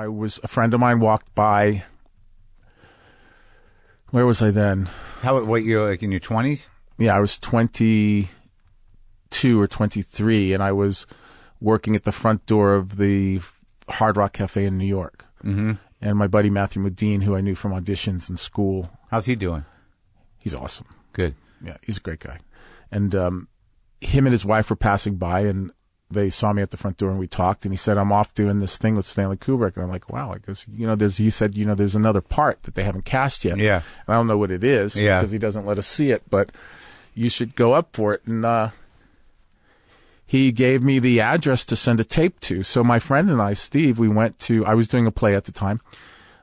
a friend of mine walked by. Where was I then? What, you're like in your 20s? Yeah, I was 22 or 23, and I was working at the front door of the Hard Rock Cafe in New York. Mm-hmm. And my buddy Matthew Modine, who I knew from auditions in school. How's he doing? He's awesome. Good. Yeah, he's a great guy. And him and his wife were passing by, and they saw me at the front door, and we talked, and he said, I'm off doing this thing with Stanley Kubrick. And I'm like, wow. I guess, he said, there's another part that they haven't cast yet. Yeah. And I don't know what it is because he doesn't let us see it, but you should go up for it. And he gave me the address to send a tape to. So my friend and I, Steve, I was doing a play at the time,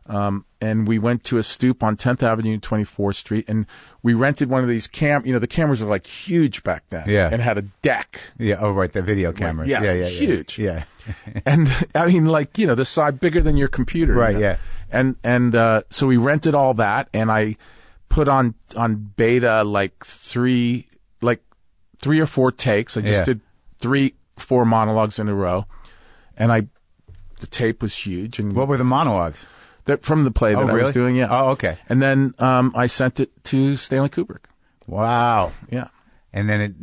and we went to a stoop on 10th Avenue and 24th Street, and we rented one of these the cameras were like huge back then. Yeah. And had a deck. Yeah. Oh, right. The video cameras. Yeah, huge. Yeah. And I mean, like, the size bigger than your computer. Right. Yeah. And so we rented all that, and I put on beta like three or four takes. I just did 3-4 monologues in a row, and the tape was huge. And what were the monologues? From the play that I was doing, yeah. Oh, okay. And then I sent it to Stanley Kubrick. Wow. Yeah. And then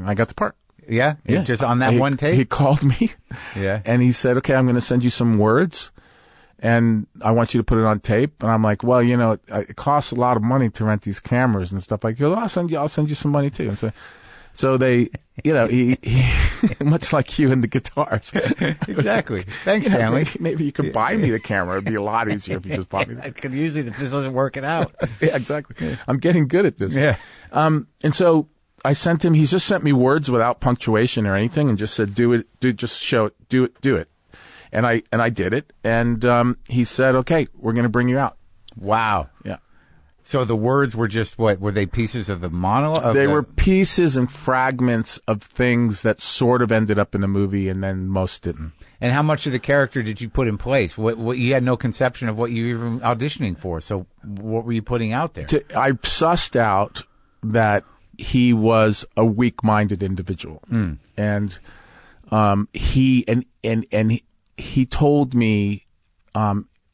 I got the part. Yeah? Just on that one tape? He called me. Yeah. And he said, okay, I'm going to send you some words, and I want you to put it on tape. And I'm like, well, it costs a lot of money to rent these cameras and stuff. Like, I'll send you some money too. And so they, he much like you and the guitars. Exactly. Thanks, Stanley. Maybe you could buy me the camera. It'd be a lot easier if you just bought me I could use it if this doesn't work it out. Yeah, exactly. I'm getting good at this. Yeah. And so I sent him, he's just sent me words without punctuation or anything and just said, do it, just show it, do it. And I did it. And he said, okay, we're going to bring you out. Wow. Yeah. So the words were just what? Were they pieces of the monologue? They were pieces and fragments of things that sort of ended up in the movie, and then most didn't. And how much of the character did you put in place? What you had no conception of what you were even auditioning for. So what were you putting out there? I sussed out that he was a weak-minded individual, and he told me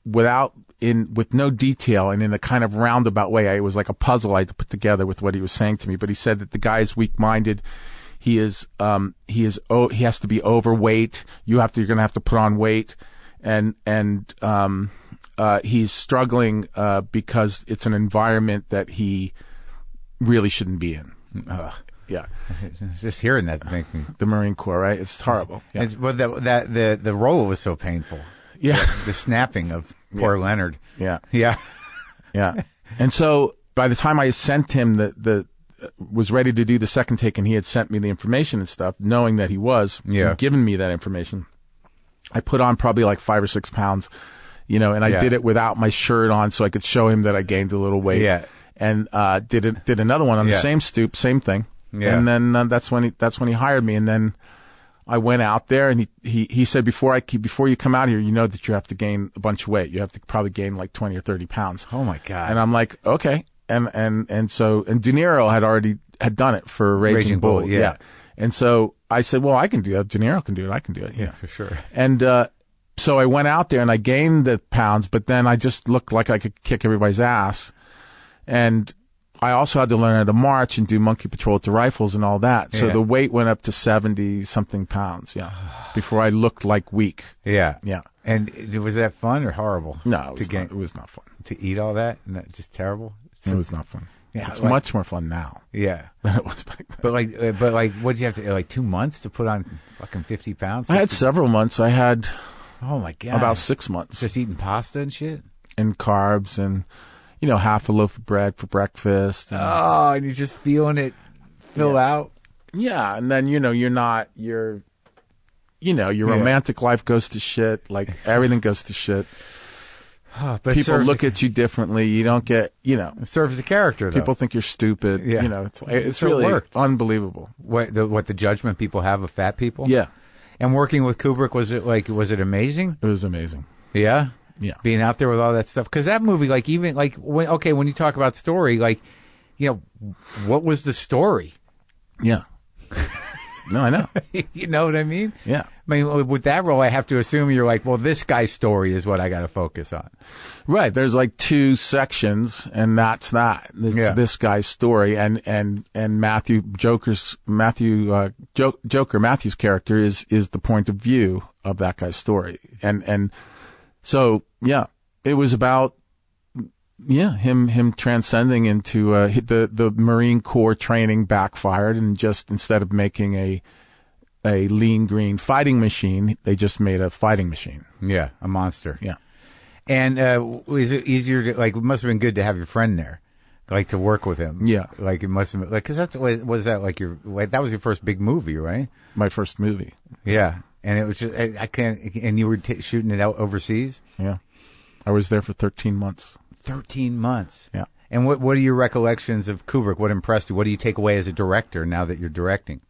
with no detail and in a kind of roundabout way. It was like a puzzle I had to put together with what he was saying to me. But he said that the guy is weak-minded. He has to be overweight. You're going to have to put on weight, and he's struggling because it's an environment that he really shouldn't be in. Yeah, just hearing that makes me the Marine Corps, right? It's horrible. Yeah. But the role was so painful. Yeah, the snapping of poor Leonard. Yeah, yeah, yeah. And so by the time I sent him was ready to do the second take, and he had sent me the information and stuff, knowing that he was giving me that information, I put on probably like 5 or 6 pounds, and I did it without my shirt on so I could show him that I gained a little weight. Yeah, and did another one on the same stoop, same thing. Yeah, and then that's when he hired me, and then I went out there, and he said, before you come out here, that you have to gain a bunch of weight. You have to probably gain like 20 or 30 pounds. Oh my God. And I'm like, okay. And De Niro had done it for Raging Bull. Yeah. And so I said, well, I can do that. De Niro can do it. I can do it. Yeah, for sure. And, so I went out there and I gained the pounds, but then I just looked like I could kick everybody's ass. And I also had to learn how to march and do monkey patrol with the rifles and all that. So the weight went up to 70-something pounds, before I looked like weak. Yeah. Yeah. And was that fun or horrible? No, it was not fun. To eat all that? No, just terrible? It was not fun. Yeah, it's much more fun now. Yeah. Than it was back then. But what did you have to, like 2 months to put on fucking 50 pounds? I had several months. I had, oh my God, about 6 months. Just eating pasta and shit? And carbs and, half a loaf of bread for breakfast. And, and you're just feeling it fill out. Yeah. And then, your romantic life goes to shit. Like everything goes to shit. But people look at you differently. You don't get, It serves the character, though. People think you're stupid. Yeah. It's really unbelievable. What the judgment people have of fat people? Yeah. And working with Kubrick, was it amazing? It was amazing. Yeah? Yeah. Being out there with all that stuff. Because that movie, when you talk about story, what was the story? Yeah. No, I know. You know what I mean? Yeah. I mean, with that role, I have to assume you're like, well, this guy's story is what I got to focus on. Right. There's like 2 sections, and that's that. It's this guy's story, and Matthew's character is the point of view of that guy's story, and so it was about him transcending into the Marine Corps training backfired, and just instead of making a lean green fighting machine, they just made a fighting machine. Yeah, a monster. Yeah. And is it easier to, like, it must have been good to have your friend there, like, to work with him. Yeah. Like, it must have been, like, because that was that was your first big movie, right? My first movie. Yeah. And it was just, I can't, and you were shooting it out overseas? Yeah. I was there for 13 months. 13 months. Yeah. And what are your recollections of Kubrick? What impressed you? What do you take away as a director now that you're directing?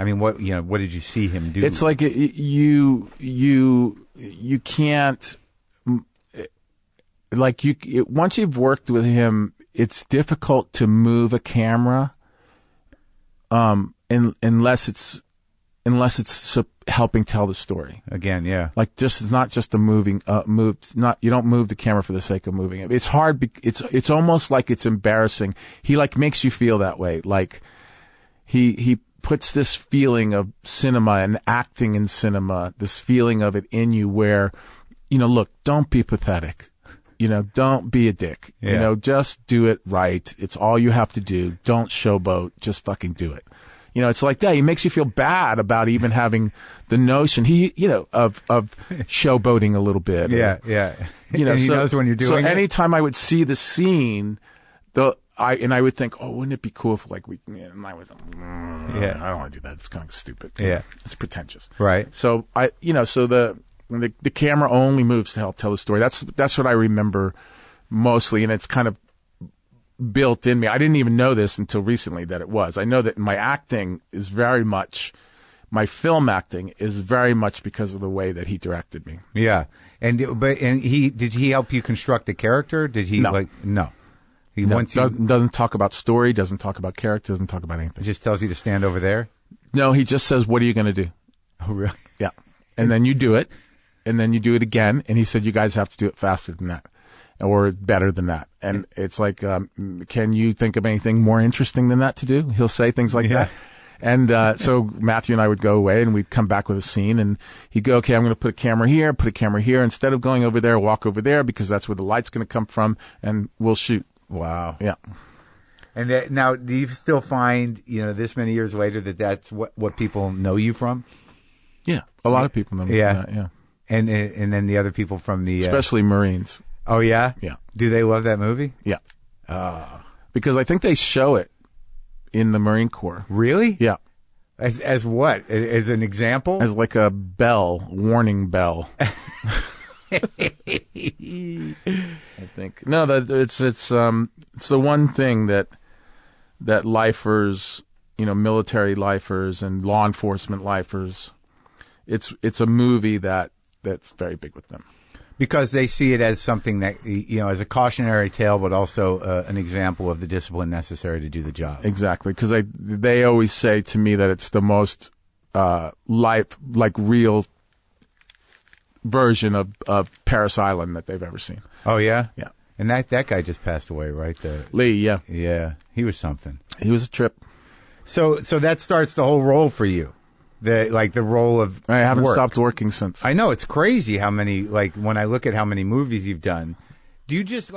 I mean, what did you see him do? It's like you can't, like, once you've worked with him, it's difficult to move a camera, unless it's helping tell the story. Again, yeah. Like, it's not just you don't move the camera for the sake of moving it. It's hard. It's almost like it's embarrassing. He, like, makes you feel that way. Like, he puts this feeling of cinema and acting in cinema, this feeling of it in you where, look, don't be pathetic. Don't be a dick. Yeah. Just do it right. It's all you have to do. Don't showboat. Just fucking do it. It's like that. He makes you feel bad about even having the notion of showboating a little bit. Yeah, yeah. And he knows when you're doing it. So anytime I would see the scene, I would think, oh, wouldn't it be cool if, like, and I was, I don't want to do that. It's kind of stupid. Yeah. It's pretentious. Right. So so the camera only moves to help tell the story. That's what I remember mostly, and it's kind of built in me. I didn't even know this until recently that it was. I know that my acting is very much, my film acting is very much because of the way that he directed me. Yeah. Did he help you construct the character? Did he no. He doesn't talk about story, doesn't talk about character, doesn't talk about anything. He just tells you to stand over there? No, he just says, what are you going to do? Oh, really? Yeah. And then you do it, and then you do it again, and he said, you guys have to do it faster than that, or better than that. And it's like, can you think of anything more interesting than that to do? He'll say things like that. And so Matthew and I would go away, and we'd come back with a scene, and he'd go, okay, I'm going to put a camera here, Instead of going over there, walk over there, because that's where the light's going to come from, and we'll shoot. Wow. Yeah. And now, do you still find, this many years later, that's what people know you from? Yeah. A lot of people know me from that, yeah. And then the other people from the... Especially Marines. Oh, yeah? Yeah. Do they love that movie? Yeah. Because I think they show it in the Marine Corps. Really? Yeah. As what? As an example? As like a warning bell. I think it's the one thing that lifers, military lifers and law enforcement lifers, it's a movie that's very big with them. Because they see it as something that, as a cautionary tale, but also an example of the discipline necessary to do the job. Exactly, because they always say to me that it's the most real version of Paris Island that they've ever seen. Oh, yeah? Yeah. And that guy just passed away, right? Lee, yeah. Yeah, he was something. He was a trip. So that starts the whole role for you. The role of I haven't work. Stopped working since. I know, it's crazy how many, when I look at how many movies you've done, do you just